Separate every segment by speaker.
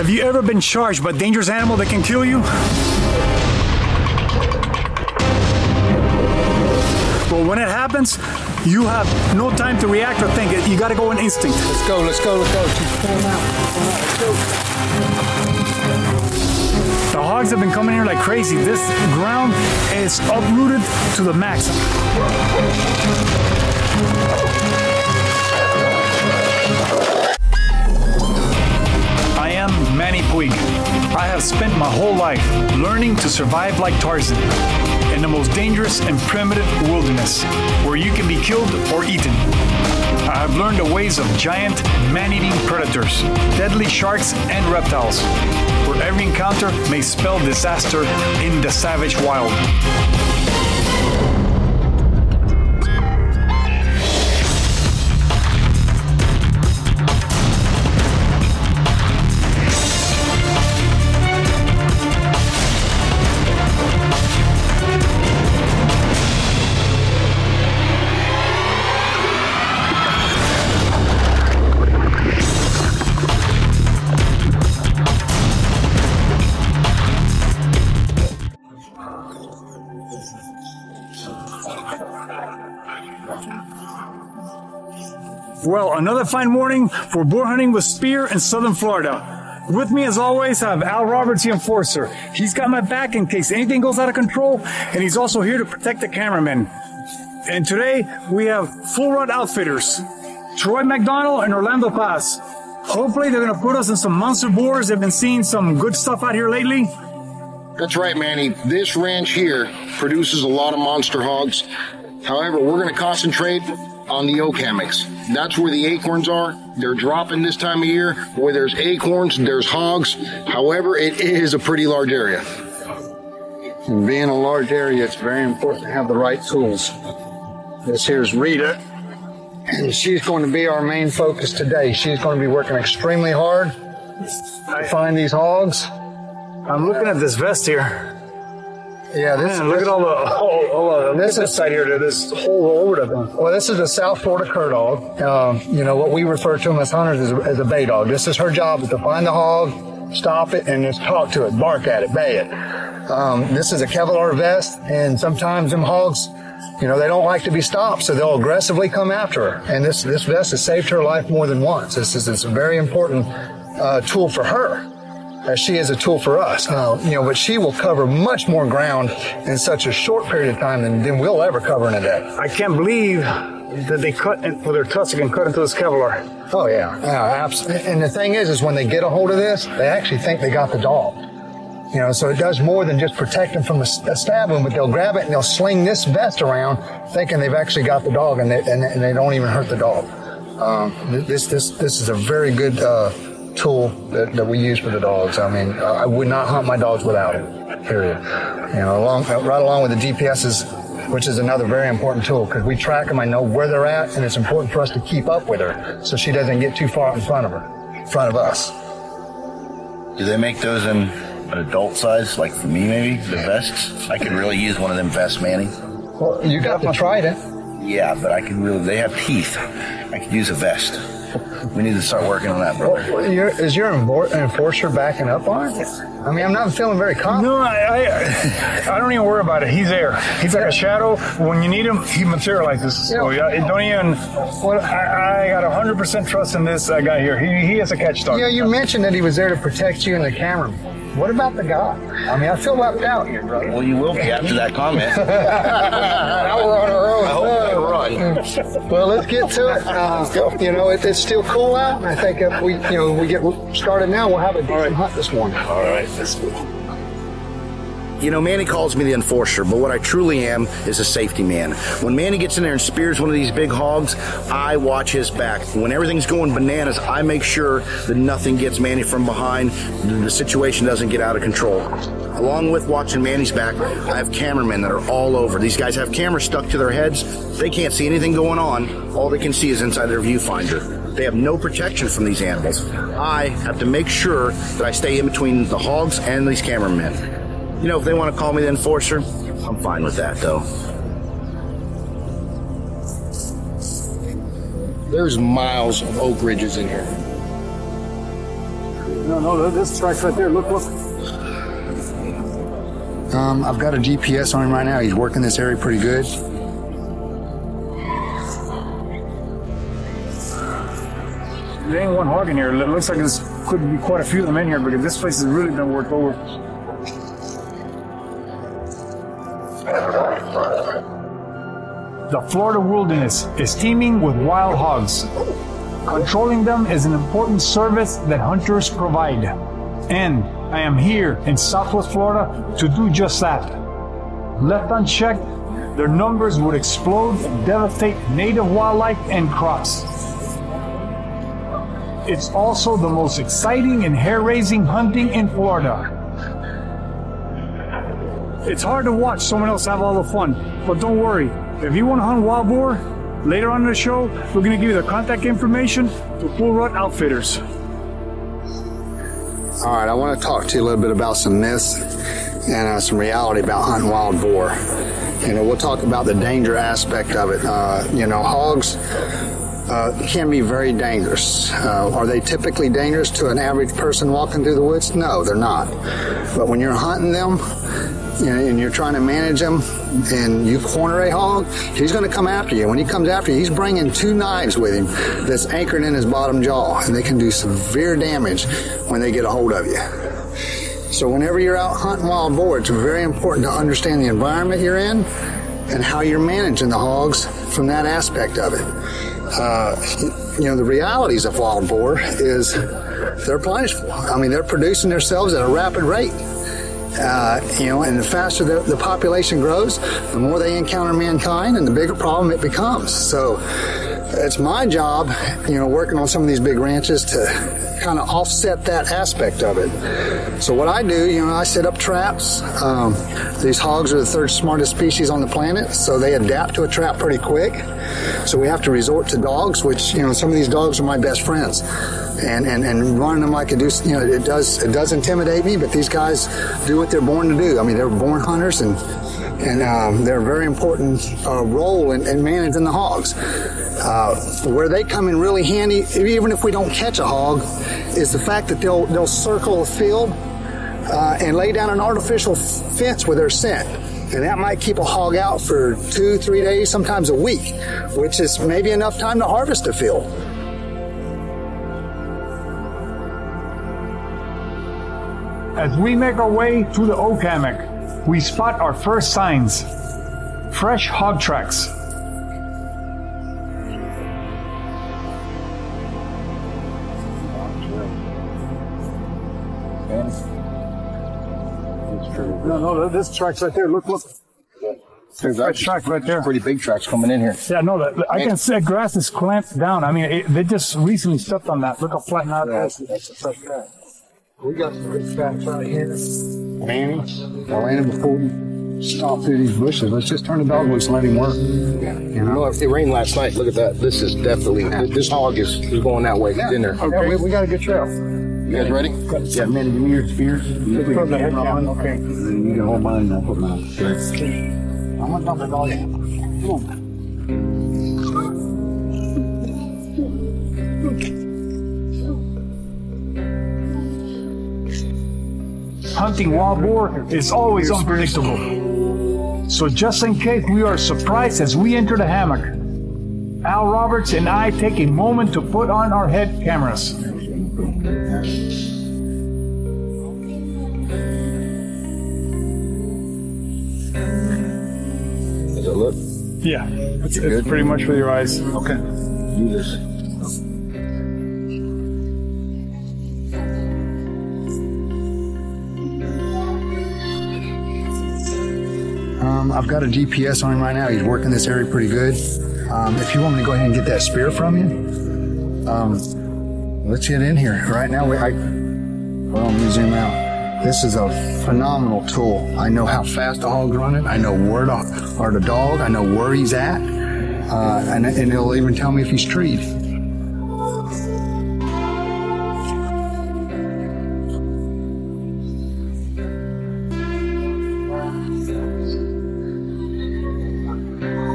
Speaker 1: Have you ever been charged by a dangerous animal that can kill you? Well, when it happens, you have no time to react or think. You gotta go on instinct.
Speaker 2: Let's go, let's go, let's go. Pull him out, let's go.
Speaker 1: The hogs have been coming here like crazy. This ground is uprooted to the max. I am Manny Puig. I have spent my whole life learning to survive like Tarzan in the most dangerous and primitive wilderness, where you can be killed or eaten. I have learned the ways of giant, man-eating predators, deadly sharks and reptiles, where every encounter may spell disaster in the savage wild. Well, another fine morning for boar hunting with spear in southern Florida. With me, as always, I have Al Roberts, the enforcer. He's got my back in case anything goes out of control, and he's also here to protect the cameraman. And today, we have full rod outfitters, Troy McDonald and Orlando Paz. Hopefully, they're going to put us in some monster boars. They've been seeing some good stuff out here lately.
Speaker 2: That's right, Manny. This ranch here produces a lot of monster hogs. However, we're going to concentrate on the oak hammocks. That's where the acorns are. They're dropping this time of year. Where there's acorns, there's hogs. However, it is a pretty large area.
Speaker 3: And being a large area, it's very important to have the right tools. This here's Rita, and she's going to be our main focus today. She's going to be working extremely hard to find these hogs.
Speaker 1: I'm looking at this vest here.
Speaker 3: Yeah,
Speaker 1: look at all the this is side here to this whole over to them.
Speaker 3: Well, this is a South Florida cur dog. You know what we refer to them as hunters as a bay dog. This is her job, is to find the hog, stop it, and just talk to it, bark at it, bay it. This is a Kevlar vest, and sometimes them hogs, you know, they don't like to be stopped, so they'll aggressively come after her. And this vest has saved her life more than once. It's a very important tool for her, as she is a tool for us. You know, but she will cover much more ground in such a short period of time than we'll ever cover in a day.
Speaker 1: I can't believe that they cut with their tusks and cut into this Kevlar.
Speaker 3: Oh yeah, absolutely. And the thing is when they get a hold of this, they actually think they got the dog. You know, so it does more than just protect them from a stab wound, but they'll grab it and they'll sling this vest around thinking they've actually got the dog, and they don't even hurt the dog. This is a very good tool that we use for the dogs. I mean, I would not hunt my dogs without it, period. You know, right along with the GPSs, which is another very important tool, because we track them. I know where they're at, and it's important for us to keep up with her so she doesn't get too far in front of us.
Speaker 4: Do they make those in an adult size, like for me maybe, the vests? I could really use one of them vests, Manny.
Speaker 3: Well, you got the trident.
Speaker 4: Yeah, but I can really, they have teeth. I could use a vest. We need to start working on that, brother.
Speaker 3: Well, is your enforcer backing up on it? I mean, I'm not feeling very confident.
Speaker 1: No, I don't even worry about it. He's there. He's like a shadow. When you need him, he materializes. So don't even. I got 100% trust in this guy here. He is a catch dog.
Speaker 3: Yeah, you mentioned that he was there to protect you and the camera. What about the guy? I mean, I feel left out here, brother.
Speaker 4: Well, you will be after that comment.
Speaker 3: Now we're on our own.
Speaker 4: I hope I run.
Speaker 3: Well, let's get to it. You know, it's still cool out, and I think if we get started now, we'll have a decent hunt this morning.
Speaker 4: All right, that's good. You know, Manny calls me the enforcer, but what I truly am is a safety man. When Manny gets in there and spears one of these big hogs, I watch his back. When everything's going bananas, I make sure that nothing gets Manny from behind, the situation doesn't get out of control. Along with watching Manny's back, I have cameramen that are all over. These guys have cameras stuck to their heads. They can't see anything going on. All they can see is inside their viewfinder. They have no protection from these animals. I have to make sure that I stay in between the hogs and these cameramen. You know, if they want to call me the enforcer, I'm fine with that, though.
Speaker 2: There's miles of oak ridges in here.
Speaker 1: No, this track's right there. Look.
Speaker 3: I've got a GPS on him right now. He's working this area pretty good.
Speaker 1: There ain't one hog in here. It looks like there could be quite a few of them in here because this place has really been worked over. The Florida wilderness is teeming with wild hogs. Controlling them is an important service that hunters provide. And I am here in Southwest Florida to do just that. Left unchecked, their numbers would explode and devastate native wildlife and crops. It's also the most exciting and hair-raising hunting in Florida. It's hard to watch someone else have all the fun, but don't worry. If you want to hunt wild boar, later on in the show, we're going to give you the contact information to Full Rut Outfitters.
Speaker 3: All right, I want to talk to you a little bit about some myths and some reality about hunting wild boar. We'll talk about the danger aspect of it. Hogs can be very dangerous. Are they typically dangerous to an average person walking through the woods? No, they're not. But when you're hunting them, and you're trying to manage them, and you corner a hog, he's going to come after you. When he comes after you, he's bringing 2 knives with him that's anchored in his bottom jaw, and they can do severe damage when they get a hold of you. So whenever you're out hunting wild boar, it's very important to understand the environment you're in and how you're managing the hogs from that aspect of it. The realities of wild boar is they're plentiful. I mean, they're producing themselves at a rapid rate. And the faster the population grows, the more they encounter mankind and the bigger problem it becomes. So it's my job, working on some of these big ranches to kind of offset that aspect of it. So what I do, I set up traps. These hogs are the 3rd smartest species on the planet, so they adapt to a trap pretty quick. So we have to resort to dogs, which, some of these dogs are my best friends. And running them like it does intimidate me, but these guys do what they're born to do. I mean, they're born hunters, and they're a very important role in managing the hogs. Where they come in really handy, even if we don't catch a hog, is the fact that they'll circle a field and lay down an artificial fence with their scent. And that might keep a hog out for 2-3 days, sometimes a week, which is maybe enough time to harvest a field.
Speaker 1: As we make our way through the oak hammock, we spot our first signs. Fresh hog tracks. No, this track's right there. Look. There's that track right there.
Speaker 2: Pretty big tracks coming in here.
Speaker 1: Yeah, no, I can see the grass is clamped down. I mean, they just recently stepped on that. Look how flat now it is. That's a fresh track.
Speaker 3: We got some big tracks right here. Manny, Atlanta, before we stomp through these bushes, let's just turn the dog loose and let him work.
Speaker 2: If it rained last night, look at that. This is definitely, this hog is going that way. He's in there.
Speaker 1: Okay.
Speaker 3: Yeah, we got a good trail.
Speaker 2: You guys ready?
Speaker 3: Yeah, Manny, give me your spear.
Speaker 1: Put the head on. Okay.
Speaker 3: You can hold mine and I'll put mine. Okay. I'm going to dump the dog in. Come on.
Speaker 1: Hunting wild boar is always unpredictable. So just in case we are surprised as we enter the hammock, Al Roberts and I take a moment to put on our head cameras.
Speaker 2: Does it look?
Speaker 1: Yeah, it's pretty much with your eyes.
Speaker 2: Okay. Do this.
Speaker 3: I've got a GPS on him right now. He's working this area pretty good. If you want me to go ahead and get that spear from you, let's get in here. Right now, let me zoom out. This is a phenomenal tool. I know how fast the hog's running. I know where the dog. I know where he's at. And it'll even tell me if he's treed.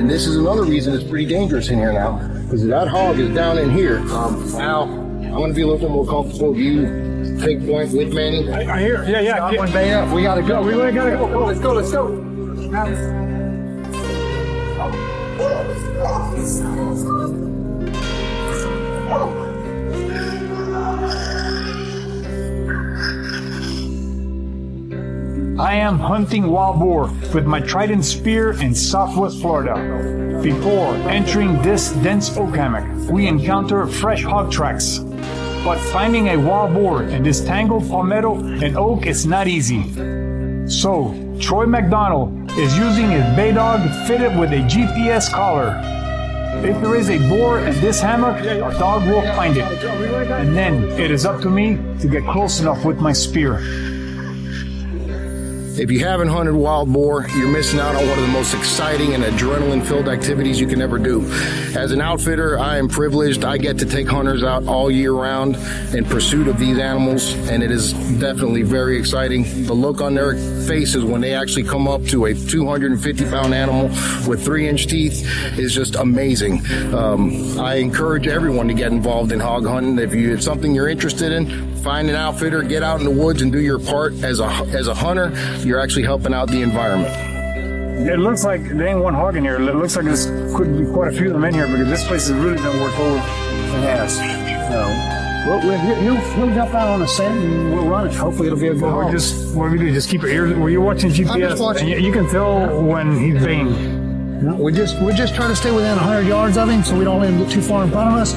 Speaker 2: And this is another reason it's pretty dangerous in here now, because that hog is down in here. Now, I'm going to be a little bit more comfortable with you take point with Manny.
Speaker 1: I hear. Yeah.
Speaker 3: Got one bay up. We gotta go.
Speaker 1: We gotta go.
Speaker 3: Let's go.
Speaker 1: I am hunting wild boar with my trident spear in Southwest Florida. Before entering this dense oak hammock, we encounter fresh hog tracks. But finding a wild boar in this tangled palmetto and oak is not easy. So, Troy McDonald is using his bay dog fitted with a GPS collar. If there is a boar in this hammock, our dog will find it. And then it is up to me to get close enough with my spear.
Speaker 2: If you haven't hunted wild boar, you're missing out on one of the most exciting and adrenaline-filled activities you can ever do. As an outfitter, I am privileged. I get to take hunters out all year round in pursuit of these animals, and it is definitely very exciting. The look on their faces when they actually come up to a 250-pound animal with 3-inch teeth is just amazing. I encourage everyone to get involved in hog hunting. If it's something you're interested in, find an outfitter, get out in the woods and do your part. As a hunter, you're actually helping out the environment.
Speaker 1: It looks like there ain't one hog in here. It looks like there's could be quite a few of them in here because this place is really been worked over.
Speaker 3: Yes. He'll jump out on a scent and we'll run it. Hopefully it'll be a good hog.
Speaker 1: What we do, just keep your ears. Well, you're watching GPS.
Speaker 3: I'm just watching.
Speaker 1: And you can tell when he's baying.
Speaker 3: No, we're just trying to stay within 100 yards of him so we don't let him get too far in front of us.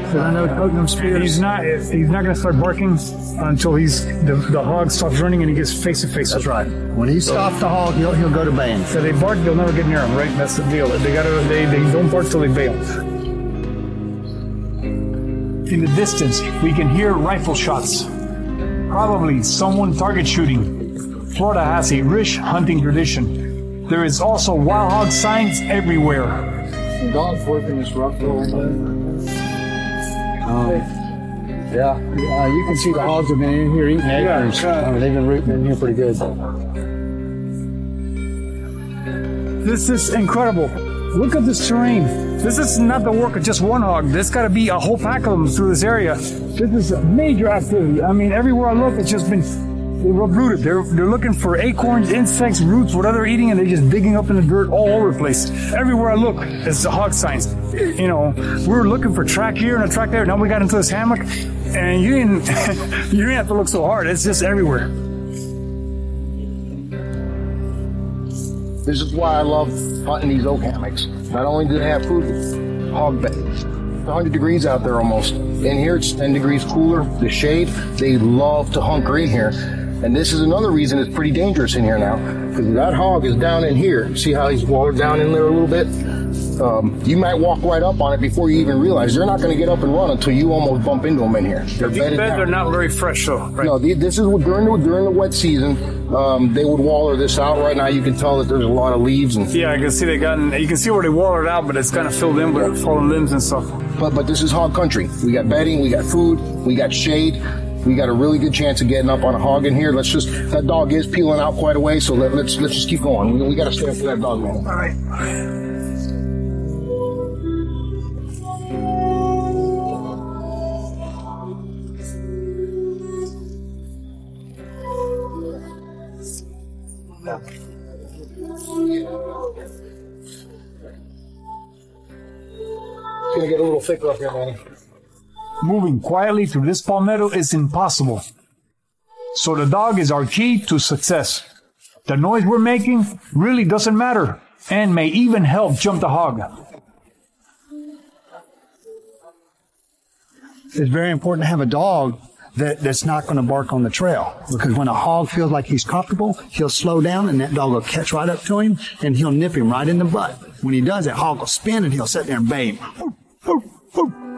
Speaker 3: Because I know Tottenham spears.
Speaker 1: He's not going to start barking until the hog stops running and he gets face to face.
Speaker 3: That's right. When he stops the hog, he'll go to baying.
Speaker 1: So they bark, they'll never get near him, right? That's the deal. They don't bark till they bail. In the distance, we can hear rifle shots. Probably someone target shooting. Florida has a rich hunting tradition. There is also wild hog signs everywhere.
Speaker 3: The dog's working this rough road. You can see the hogs have been in here eating acorns. They've been rooting in here pretty good.
Speaker 1: This is incredible. Look at this terrain. This is not the work of just one hog. There's got to be a whole pack of them through this area. This is a major activity. I mean, everywhere I look, it's just been uprooted. They're looking for acorns, insects, roots, whatever they're eating, and they're just digging up in the dirt all over the place. Everywhere I look, it's the hog signs. You know, we were looking for track here and a track there. Now we got into this hammock, and you didn't have to look so hard. It's just everywhere.
Speaker 2: This is why I love hunting these oak hammocks. Not only do they have food, hog beds. It's 100 degrees out there almost. In here, it's 10 degrees cooler. The shade, they love to hunker in here. And this is another reason it's pretty dangerous in here now. Because that hog is down in here. See how he's watered down in there a little bit? You might walk right up on it before you even realize. They're not going to get up and run until you almost bump into them in here. They're
Speaker 1: These beds are not very fresh, though. Right?
Speaker 2: No, this is during the wet season. They would waller this out. Right now, you can tell that there's a lot of leaves and.
Speaker 1: Yeah, I can see you can see where they wallered out, but it's kind of filled in with fallen limbs and stuff.
Speaker 2: But this is hog country. We got bedding, we got food, we got shade. We got a really good chance of getting up on a hog in here. That dog is peeling out quite a way, so let's just keep going. We got to stay up for that dog, man.
Speaker 1: All right.
Speaker 2: It's going to get a little thicker up here, man.
Speaker 1: Moving quietly through this palmetto is impossible. So the dog is our key to success. The noise we're making really doesn't matter and may even help jump the hog.
Speaker 3: It's very important to have a dog that's not going to bark on the trail. Because when a hog feels like he's comfortable, he'll slow down and that dog will catch right up to him and he'll nip him right in the butt. When he does, that hog will spin and he'll sit there and bay him.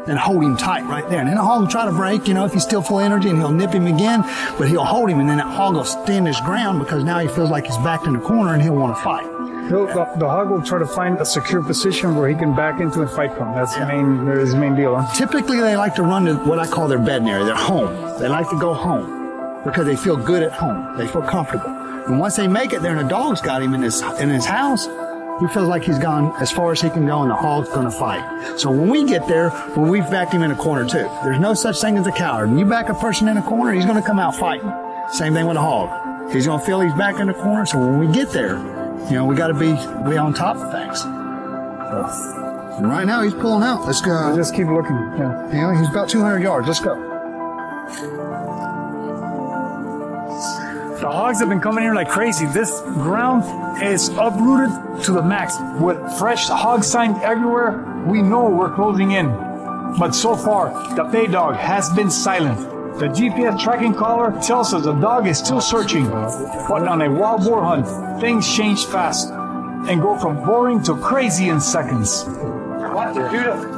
Speaker 3: And hold him tight right there. And then the hog will try to break, if he's still full of energy, and he'll nip him again, but he'll hold him, and then that hog will stand his ground because now he feels like he's backed in the corner and he'll want to fight.
Speaker 1: The hog will try to find a secure position where he can back into and fight from. That's his main deal. Huh?
Speaker 3: Typically, they like to run to what I call their bedding area, their home. They like to go home because they feel good at home. They feel comfortable. And once they make it there and a dog's got him in his house, He feels like he's gone as far as he can go and the hog's going to fight. So when we get there, we've backed him in a corner too. There's no such thing as a coward. When you back a person in a corner, he's going to come out fighting. Same thing with a hog. He's going to feel he's back in the corner. So when we get there, you know, we got to be on top of things. And right now he's pulling out. Let's go.
Speaker 1: Just keep looking. Yeah.
Speaker 3: You know, he's about 200 yards. Let's go.
Speaker 1: The hogs have been coming here like crazy. This ground is uprooted to the max. With fresh hog signs everywhere, we know we're closing in. But so far, the bay dog has been silent. The GPS tracking collar tells us the dog is still searching. But on a wild boar hunt, things change fast and go from boring to crazy in seconds. What, Judah?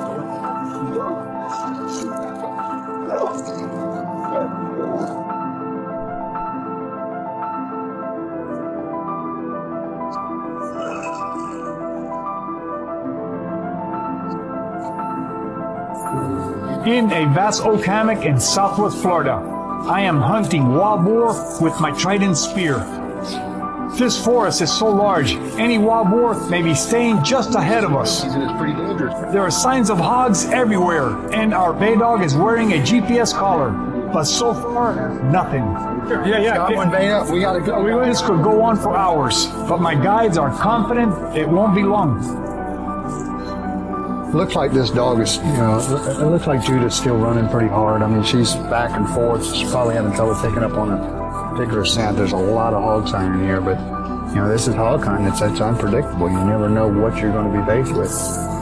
Speaker 1: In a vast oak hammock in southwest Florida, I am hunting wild boar with my trident spear. This forest is so large, any wild boar may be staying just ahead of us.
Speaker 2: It's pretty dangerous.
Speaker 1: There are signs of hogs everywhere, and our bay dog is wearing a GPS collar. But so far, nothing.
Speaker 3: Got one bay up. We got to go.
Speaker 1: This could go on for hours, but my guides are confident it won't be long.
Speaker 3: Looks like this dog is, you know, it looks like Judah's still running pretty hard. I mean, she's back and forth. She's probably having trouble picking up on a particular scent. There's a lot of hog sign in here, but, you know, this is hog hunting. It's unpredictable. You never know what you're going to be faced with.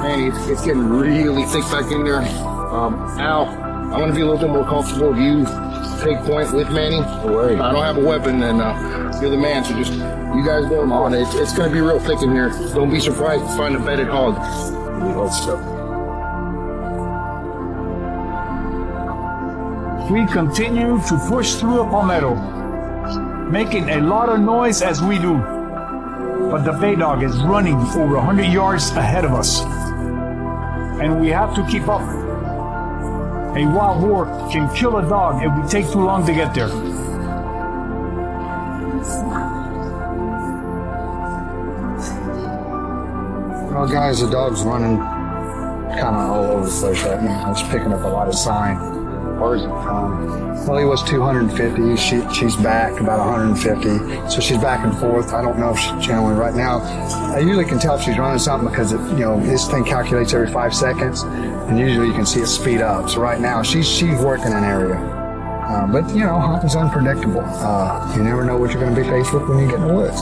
Speaker 2: Man, it's getting really thick back in there. Al, I'm going to be a little bit more comfortable if you take point with Manny. I don't have a weapon, and you're the man, so just, you guys go on. It's going to be real thick in here. Don't be surprised to find a bedded hog.
Speaker 1: We continue to push through the palmetto, making a lot of noise as we do. But the bay dog is running over 100 yards ahead of us, and we have to keep up. A wild boar can kill a dog if we take too long to get there.
Speaker 3: Well, guys, the dog's running kind of all over the place right now. It's picking up a lot of sign. Where's it from? Well, he was 250. She's back about 150. So she's back and forth. I don't know if she's channeling right now. I usually can tell if she's running something because it, you know, this thing calculates every 5 seconds, and usually you can see it speed up. So right now she's working an area. But you know, hunting's unpredictable. You never know what you're going to be faced with when you get in the woods.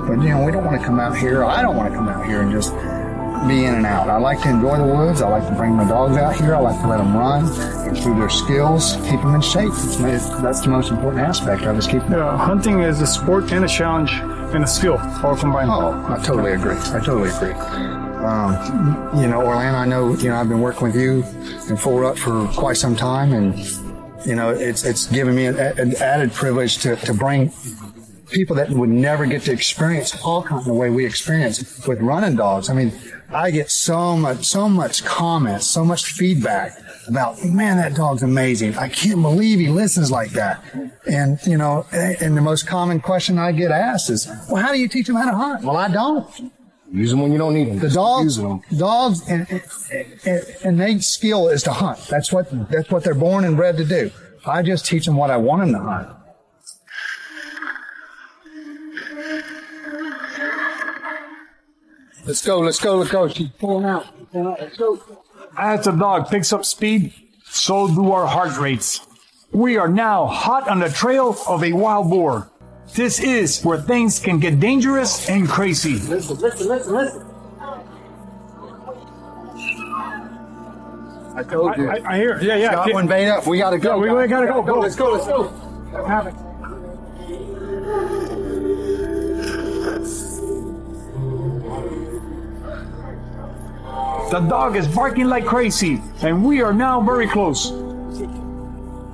Speaker 3: But you know, we don't want to come out here. I don't want to come out here and just be in and out. I like to enjoy the woods. I like to bring my dogs out here. I like to let them run, improve their skills, keep them in shape. That's the most important aspect of it.
Speaker 1: Yeah, hunting is a sport and a challenge and a skill all combined.
Speaker 3: Oh, I totally agree. You know, Orlando, I know, you know, I've been working with you in Full Rut for quite some time, and you know, it's given me an added privilege to bring people that would never get to experience hog hunting the way we experience with running dogs. I mean, I get so much comments, so much feedback about, man, that dog's amazing. I can't believe he listens like that. And, you know, and the most common question I get asked is, well, how do you teach them how to hunt? Well, I don't.
Speaker 2: Use them when you don't need them.
Speaker 3: The dogs and their skill is to hunt. That's what they're born and bred to do. I just teach them what I want them to hunt.
Speaker 2: Let's go. She's pulling out. Let's go.
Speaker 1: As the dog picks up speed, so do our heart rates. We are now hot on the trail of a wild boar. This is where things can get dangerous and crazy.
Speaker 2: Listen. I told you.
Speaker 1: I hear. Yeah.
Speaker 3: Got one bait up. We gotta go.
Speaker 1: We gotta go.
Speaker 2: Let's go.
Speaker 1: Have it. The dog is barking like crazy, and we are now very close.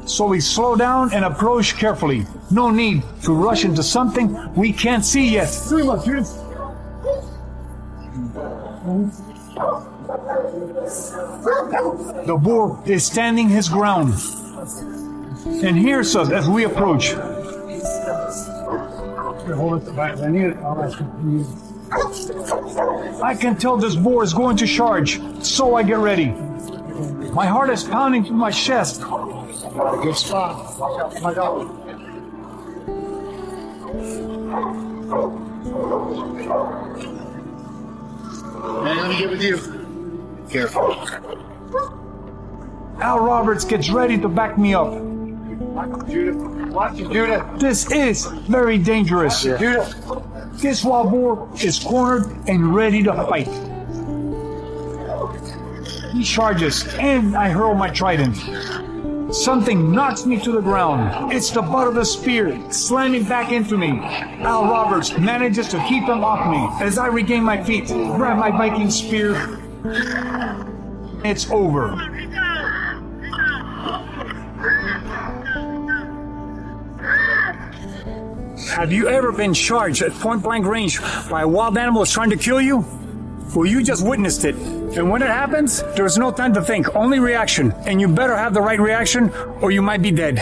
Speaker 1: So we slow down and approach carefully. No need to rush into something we can't see yet. The boar is standing his ground and hears us as we approach. I can tell this boar is going to charge, so I get ready. My heart is pounding through my chest.
Speaker 3: Good spot. Watch out for my dog. Man, let me get with you. Careful.
Speaker 1: Al Roberts gets ready to back me up.
Speaker 3: Watch it, Judith.
Speaker 1: This is very dangerous.
Speaker 3: Judith.
Speaker 1: This wild boar is cornered and ready to fight. He charges, and I hurl my trident. Something knocks me to the ground. It's the butt of the spear, slamming back into me. Al Roberts manages to keep him off me. As I regain my feet, grab my Viking spear. It's over. Have you ever been charged at point-blank range by a wild animal that's trying to kill you? Well, you just witnessed it. And when it happens, there's no time to think, only reaction. And you better have the right reaction or you might be dead.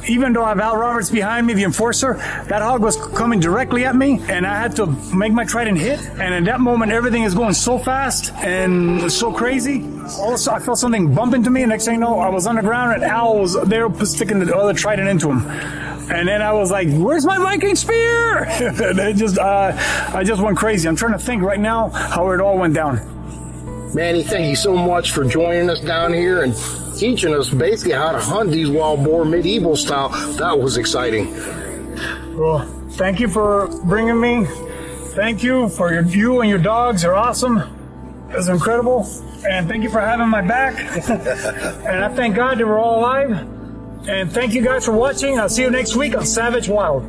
Speaker 1: Even though I have Al Roberts behind me, the enforcer, that hog was coming directly at me and I had to make my trident hit. And in that moment, everything is going so fast and so crazy. Also, I felt something bump into me and next thing you know, I was on the ground and Al was there sticking the other trident into him. And then I was like, where's my Viking spear? And I just went crazy. I'm trying to think right now how it all went down.
Speaker 2: Manny, thank you so much for joining us down here and teaching us basically how to hunt these wild boar medieval style. That was exciting.
Speaker 1: Well, thank you for bringing me. Thank you for you and your dogs are awesome. It's incredible. And thank you for having my back. And I thank God that we're all alive. And thank you guys for watching. I'll see you next week on Savage Wild.